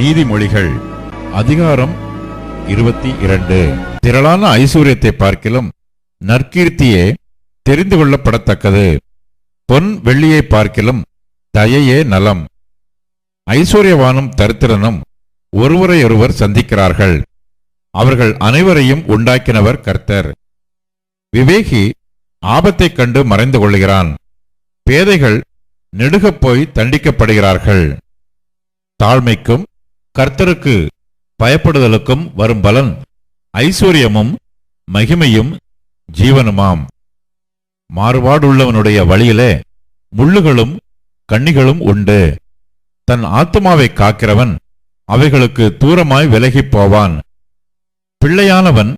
நீதிமொழிகள் அதிகாரம் 22. திரளான ஐஸ்வர்யத்தை பார்க்கிலும் நற்கீர்த்தியே தெரிந்து கொள்ளப்படத்தக்கது. பொன் வெள்ளியை பார்க்கிலும் தயையே நலம். ஐஸ்வர்யவானும் தரித்திரனும் ஒருவரையொருவர் சந்திக்கிறார்கள். அவர்கள் அனைவரையும் உண்டாக்கினவர் கர்த்தர். விவேகி ஆபத்தைக் கண்டு மறைந்து கொள்கிறான். பேதைகள் நெடுகப் போய் தண்டிக்கப்படுகிறார்கள். தாழ்மைக்கும் கர்த்தருக்கு பயப்படுதலுக்கும் வரும் பலன் ஐஸ்வர்யமும் மகிமையும் ஜீவனுமாம். மாறுபாடுள்ளவனுடைய வழியிலே முள்ளுகளும் கண்ணிகளும் உண்டு. தன் ஆத்துமாவை காக்கிறவன் அவைகளுக்கு தூரமாய் விலகிப் போவான். பிள்ளையானவன்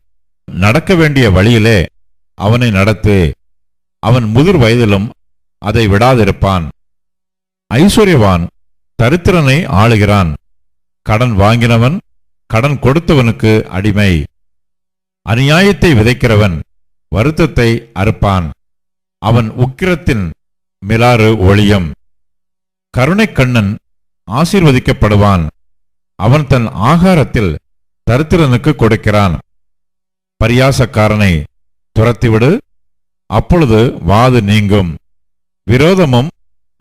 நடக்க வேண்டிய வழியிலே அவனை நடத்து. அவன் முதிர் வயதிலும் அதை விடாதிருப்பான். ஐஸ்வர்யவான் தரித்திரனை ஆளுகிறான். கடன் வாங்கினவன் கடன் கொடுத்தவனுக்கு அடிமை. அநியாயத்தை விதைக்கிறவன் வருத்தத்தை அறுப்பான். அவன் உக்கிரத்தின் மிலாறு ஒளியும். கருணைக்கண்ணன் ஆசீர்வதிக்கப்படுவான். அவன் தன் ஆகாரத்தில் தரித்திரனுக்கு கொடுக்கிறான். பரியாசக்காரனை துரத்திவிடு, அப்பொழுது வாது நீங்கும். விரோதமும்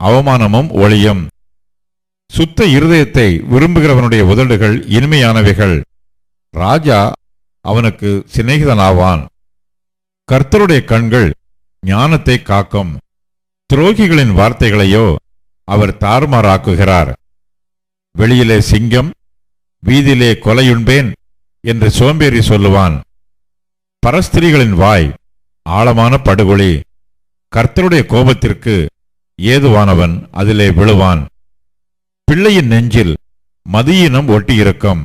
அவமானமும் ஒளியும். சுத்த இருதயத்தை விரும்புகிறவனுடைய உதடுகள் இனிமையானவைகள். ராஜா அவனுக்கு சிநேகிதனாவான். கர்த்தருடைய கண்கள் ஞானத்தை காக்கும். துரோகிகளின் வார்த்தைகளையோ அவர் தாறுமாறாக்குகிறார். வெளியிலே சிங்கம், வீதியிலே கொலையுண்பேன் என்று சோம்பேறி சொல்லுவான். பரஸ்திரிகளின் வாய் ஆழமான படுகொலி. கர்த்தருடைய கோபத்திற்கு ஏதுவானவன் அதிலே விழுவான். பிள்ளையின் நெஞ்சில் மதியினம் ஒட்டியிருக்கும்.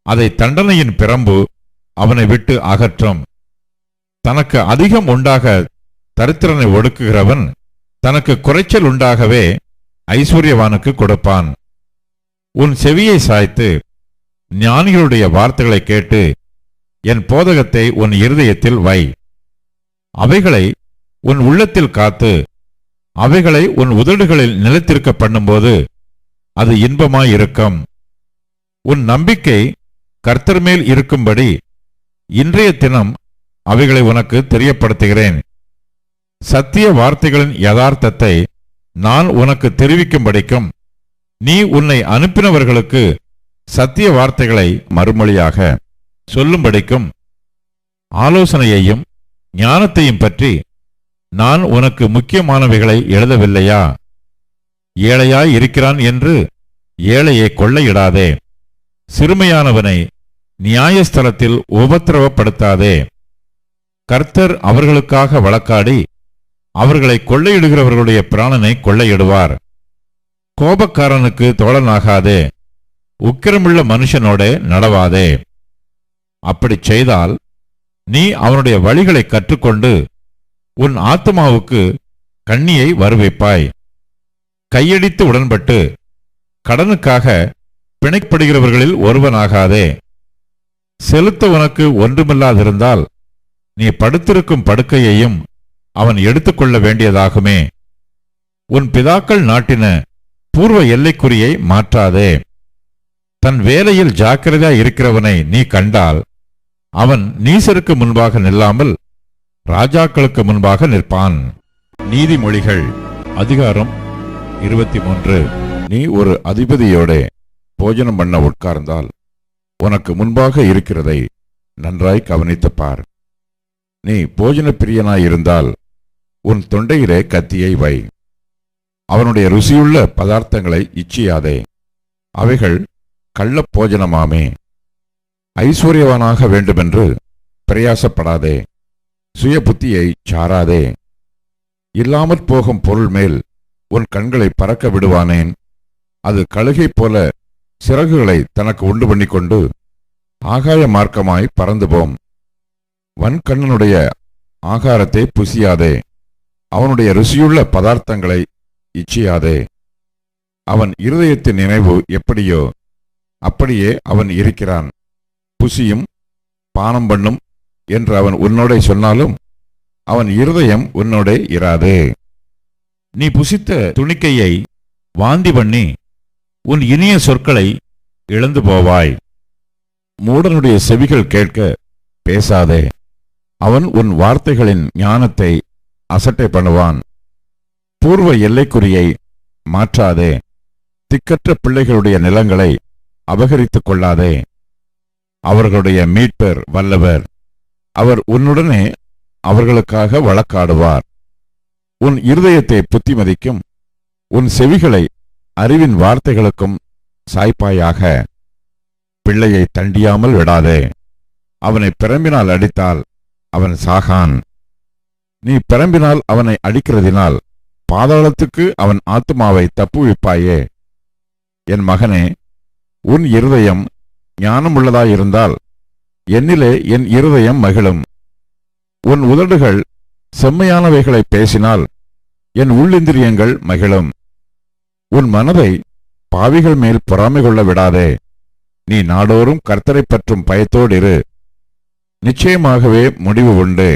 அதை தண்டனையின் பிரம்பு அவனை விட்டு அகற்றும். தனக்கு அதிகம் உண்டாக தரித்திரனை ஒடுக்குகிறவன் தனக்கு குறைச்சல் உண்டாகவே ஐஸ்வர்யவானுக்கு கொடுப்பான். உன் செவியை சாய்த்து ஞானிகளுடைய வார்த்தைகளை கேட்டு என் போதகத்தை உன் இருதயத்தில் வை. அவைகளை உன் உள்ளத்தில் காத்து அவைகளை உன் உதடுகளில் நிலைத்திருக்க பண்ணும்போது அது இன்பமாயிருக்கும். உன் நம்பிக்கை கர்த்தர் மேல் இருக்கும்படி இன்றைய தினம் அவைகளை உனக்கு தெரியப்படுத்துகிறேன். சத்திய வார்த்தைகளின் யதார்த்தத்தை நான் உனக்கு தெரிவிக்கும்படிக்கும் நீ உன்னை அனுப்பினவர்களுக்கு சத்திய வார்த்தைகளை மறுமொழியாக சொல்லும்படிக்கும் ஆலோசனையையும் ஞானத்தையும் பற்றி நான் உனக்கு முக்கியமானவைகளை எழுதவில்லையா? ஏழையாய் இருக்கிறான் என்று ஏழையை கொள்ளையிடாதே. சிறுமையானவனை நியாயஸ்தலத்தில் உபத்திரவப்படுத்தாதே. கர்த்தர் அவர்களுக்காக வழக்காடி அவர்களை கொள்ளையிடுகிறவர்களுடைய பிராணனை கொள்ளையிடுவார். கோபக்காரனுக்கு தோழனாகாதே. உக்கிரமுள்ள மனுஷனோட நடவாதே. அப்படிச் செய்தால் நீ அவனுடைய வழிகளை கற்றுக்கொண்டு உன் ஆத்துமாவுக்கு கண்ணியை வருவிப்பாய். கையடித்து உடன்பட்டு கடனுக்காக பிணைப்படுகிறவர்களில் ஒருவனாகாதே. செலுத்த உனக்கு ஒன்றுமில்லாதிருந்தால் நீ படுத்திருக்கும் படுக்கையையும் அவன் எடுத்துக்கொள்ள வேண்டியதாகுமே. உன் பிதாக்கள் நாட்டின பூர்வ எல்லைக்குறியை மாற்றாதே. தன் வேலையில் ஜாக்கிரதையாய் இருக்கிறவனை நீ கண்டால் அவன் நீசருக்கு முன்பாக நில்லாமல் ராஜாக்களுக்கு முன்பாக நிற்பான். நீதிமொழிகள் அதிகாரம் 23. நீ ஒரு அதிபதியோட போஜனம் பண்ண உட்கார்ந்தால் உனக்கு முன்பாக இருக்கிறதை நன்றாய் கவனித்துப் பார். நீ போஜன பிரியனாயிருந்தால் உன் தொண்டையிலே கத்தியை வை. அவனுடைய ருசியுள்ள பதார்த்தங்களை இச்சியாதே. அவைகள் கள்ளப் போஜனமாமே. ஐஸ்வர்யவானாக வேண்டுமென்று பிரயாசப்படாதே. சுய புத்தியை சாராதே. இல்லாமற் போகும் பொருள் மேல் உன் கண்களை பறக்க விடுவானேன்? அது கழுகை போல சிறகுகளை தனக்கு உண்டு பண்ணிக்கொண்டு ஆகாய மார்க்கமாய் பறந்து போம். வன்கண்ணனுடைய ஆகாரத்தை புசியாதே. அவனுடைய ருசியுள்ள பதார்த்தங்களை இச்சியாதே. அவன் இருதயத்தின் நினைவு எப்படியோ அப்படியே அவன் இருக்கிறான். புசியும் பானம் பண்ணும் என்று அவன் உன்னோடே சொன்னாலும் அவன் இருதயம் உன்னோடே இராதே. நீ புசித்த துணிக்கையை வாந்தி பண்ணி உன் இனிய சொற்களை இழந்து போவாய். மூடனுடைய செவிகள் கேட்க பேசாதே. அவன் உன் வார்த்தைகளின் ஞானத்தை அசட்டை பண்ணுவான். பூர்வ எல்லைக்குறியை மாற்றாதே. திக்கற்ற பிள்ளைகளுடைய நிலங்களை அபகரித்துக் கொள்ளாதே. அவர்களுடைய மீட்பர் வல்லவர். அவர் உன்னுடனே அவர்களுக்காக வழக்காடுவார். உன் இருதயத்தை புத்திமதிக்கும், உன் செவிகளை அறிவின் வார்த்தைகளுக்கும் சாய்ப்பாயாக. பிள்ளையை தண்டியாமல் விடாதே. அவனை பிரம்பினால் அடித்தால் அவன் சாகான். நீ பிரம்பினால் அவனை அடிக்கிறதினால் பாதாளத்துக்கு அவன் ஆத்துமாவை தப்புவிப்பாயே. என் மகனே, உன் இருதயம் ஞானமுள்ளதாயிருந்தால் என்னிலே என் இருதயம் மகிழும். உன் உதடுகள் செம்மையானவைகளை பேசினால் என் உள்ளிந்திரியங்கள் மகிழும். உன் மனதை பாவிகள் மேல் பொறாமை கொள்ள விடாதே. நீ நாடோறும் கர்த்தரை பற்றும் பயத்தோடு இரு. நிச்சயமாகவே முடிவு உண்டு.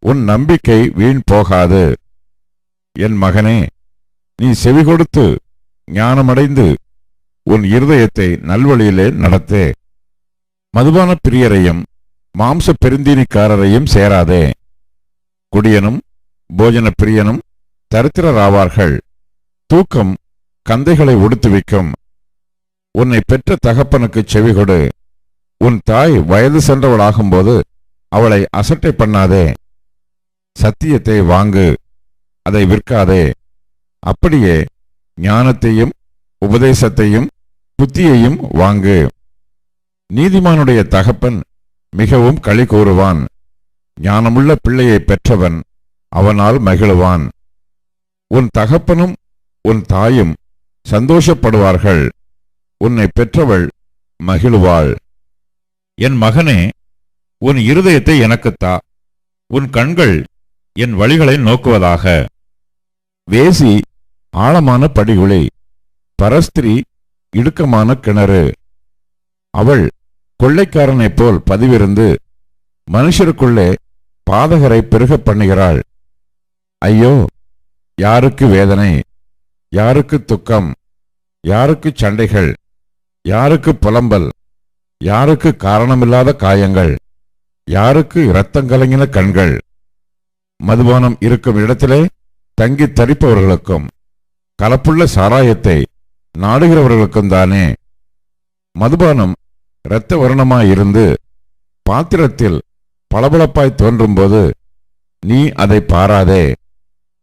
உன் நம்பிக்கை வீண் போகாது. என் மகனே, நீ செவி கொடுத்து ஞானமடைந்து உன் இருதயத்தை நல்வழியிலே நடத்தே. மதுபான பிரியரையும் மாம்ச பெருந்தீனிக்காரரையும் சேராதே. குடியனும் போஜன பிரியனும் தரித்திரராவார்கள். தூக்கம் கந்தைகளை உடுத்துவிக்கும். உன்னை பெற்ற தகப்பனுக்கு செவிகொடு. உன் தாய் வயது சென்றவளாகும்போது அவளை அசட்டை பண்ணாதே. சத்தியத்தை வாங்கு, அதை விற்காதே. அப்படியே ஞானத்தையும் உபதேசத்தையும் புத்தியையும் வாங்கு. நீதிமானுடைய தகப்பன் மிகவும் களி கூறுவான். ஞானமுள்ள பிள்ளையை பெற்றவன் அவனால் மகிழுவான். உன் தகப்பனும் உன் தாயும் சந்தோஷப்படுவார்கள். உன்னை பெற்றவள் மகிழுவாள். என் மகனே, உன் இருதயத்தை எனக்குத்தா. உன் கண்கள் என் வழிகளை நோக்குவதாக. வேசி ஆழமான படிகுழி, பரஸ்திரி இடுக்கமான கிணறு. அவள் கொள்ளைக்காரனைப் போல் பதிவிருந்து மனுஷருக்குள்ளே பாதகரை பெருகப் பண்ணுகிறாள். ஐயோ, யாருக்கு வேதனை, யாருக்கு துக்கம், யாருக்கு சண்டைகள், யாருக்கு புலம்பல், யாருக்கு காரணமில்லாத காயங்கள், யாருக்கு இரத்தங்கலங்கின கண்கள். மதுபானம் இருக்கும் இடத்திலே தங்கி தரிப்பவர்களுக்கும் கலப்புள்ள சாராயத்தை நாடுகிறவர்களுக்கும் தானே. மதுபானம் இரத்த வர்ணமாயிருந்து பாத்திரத்தில் பளபளப்பாய் தோன்றும்போது நீ அதை பாராதே.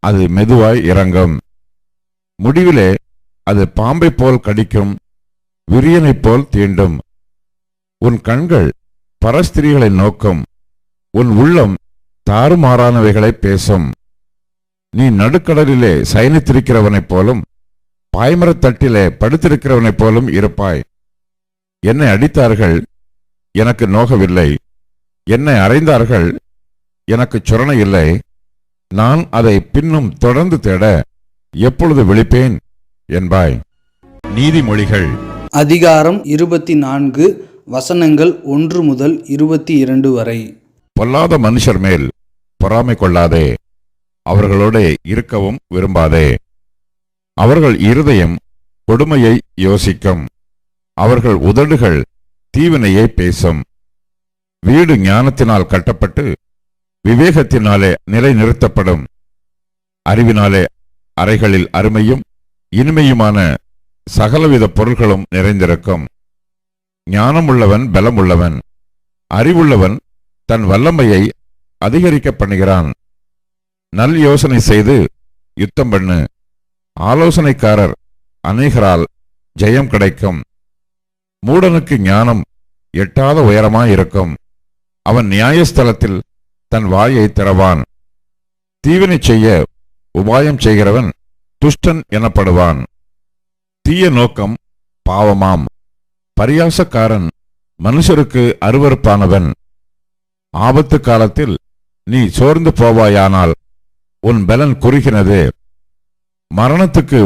அது மெதுவாய் இறங்கும். முடிவிலே அது பாம்பை போல் கடிக்கும், விரியனைப் போல் தீண்டும். உன் கண்கள் பரஸ்திரிகளை நோக்கும், உன் உள்ளம் தாறுமாறானவைகளை பேசும். நீ நடுக்கடலிலே சயனித்திருக்கிறவனைப் போலும் பாய்மரத்தட்டிலே படுத்திருக்கிறவனைப் போலும் இருப்பாய். என்னை அடித்தார்கள், எனக்கு நோகவில்லை. என்னை அறைந்தார்கள், எனக்கு சுரணை இல்லை. நான் அதை பின்னும் தொடர்ந்து தேட எப்பொழுது விழிப்பேன் என்பாய். நீதிமொழிகள் அதிகாரம் 24 வசனங்கள் 1 முதல் 22 வரை. பொல்லாத மனுஷர் மேல் பொறாமை கொள்ளாதே. அவர்களோட இருக்கவும் விரும்பாதே. அவர்கள் இருதயம் கொடுமையை யோசிக்கும். அவர்கள் உதடுகள் தீவினையை பேசும். வீடு ஞானத்தினால் கட்டப்பட்டு விவேகத்தினாலே நிலைநிறுத்தப்படும். அறிவினாலே அறைகளில் அருமையும் இனிமையுமான சகலவித பொருள்களும் நிறைந்திருக்கும். ஞானமுள்ளவன் பலமுள்ளவன். அறிவுள்ளவன் தன் வல்லமையை அதிகரிக்க பண்ணுகிறான். நல் யோசனை செய்து யுத்தம் பண்ணு. ஆலோசனைக்காரர் அநேகரால் ஜெயம் கிடைக்கும். மூடனுக்கு ஞானம் எட்டாத உயரமாயிருக்கும். அவன் நியாயஸ்தலத்தில் தன் வாயை திறவான். தீவினை செய்ய உபாயம் செய்கிறவன் துஷ்டன் எனப்படுவான். தீய நோக்கம் பாவமாம். பரியாசக்காரன் மனுஷருக்கு அருவருப்பானவன். ஆபத்து காலத்தில் நீ சோர்ந்து போவாயானால் உன் பலன் குறுகினது. மரணத்துக்கு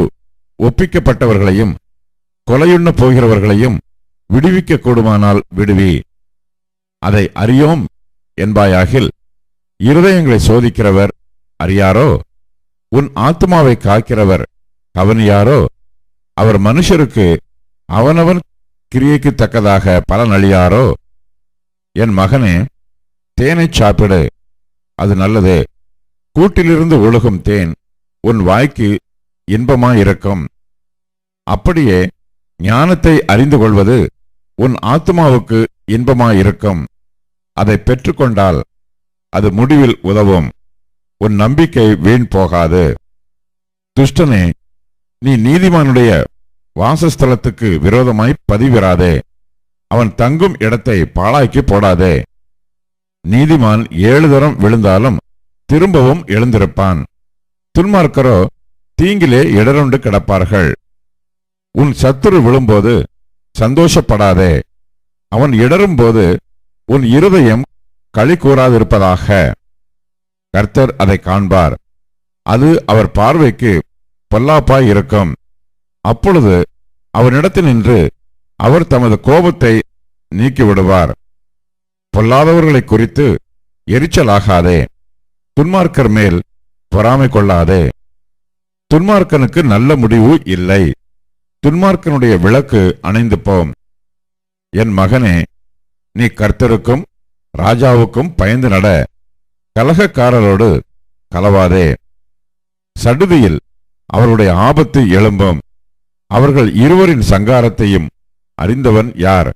ஒப்பிக்கப்பட்டவர்களையும் கொலையுண்ண போகிறவர்களையும் விடுவிக்க கூடுமானால் விடுவி. அதை அறியோம் என்பாயாகில் இருதயங்களை சோதிக்கிறவர் அறியாரோ? உன் ஆத்துமாவை காக்கிறவர் கவனியாரோ? அவர் மனுஷருக்கு அவனவன் கிரியைக்கு தக்கதாக பலன் அளியாரோ? என் மகனே, தேனைச் சாப்பிடு, அது நல்லது. கூட்டிலிருந்து ஒழுகும் தேன் உன் வாய்க்கு இன்பமாயிருக்கும். அப்படியே ஞானத்தை அறிந்து கொள்வது உன் ஆத்மாவுக்கு இன்பமாயிருக்கும். அதை பெற்றுக்கொண்டால் அது முடிவில் உதவும். உன் நம்பிக்கை வீண் போகாது. துஷ்டனே, நீ நீதிமானுடைய வாசஸ்தலத்துக்கு விரோதமாய் பதிவிராதே. அவன் தங்கும் இடத்தை பாழாக்கி போடாதே. நீதிமான் 7 தரம் விழுந்தாலும் திரும்பவும் எழுந்திருப்பான். துன்மார்க்கரோ தீங்கிலே இடருண்டு கிடப்பார்கள். உன் சத்துரு விழும்போது சந்தோஷப்படாதே. அவன் இடரும்போது உன் இருதயம் களி கூறாதிருப்பதாக. கர்த்தர் அதை காண்பார். அது அவர் பார்வைக்கு பொல்லாப்பாய் இருக்கும். அப்பொழுது அவனிடத்தினின்று அவர் தமது கோபத்தை நீக்கிவிடுவார். பொல்லாதவர்களை குறித்து எரிச்சலாகாதே. துன்மார்க்கர் மேல் பொறாமை கொள்ளாதே. துன்மார்க்கனுக்கு நல்ல முடிவு இல்லை. துன்மார்க்கனுடைய விளக்கு அணைந்து போம். என் மகனே, நீ கர்த்தருக்கும் ராஜாவுக்கும் பயந்து நட. கலகக்காரரோடு கலவாதே. சடுதியில் அவருடைய ஆபத்து எழும்பும். அவர்கள் இருவரின் சங்காரத்தையும் அறிந்தவன் யார்?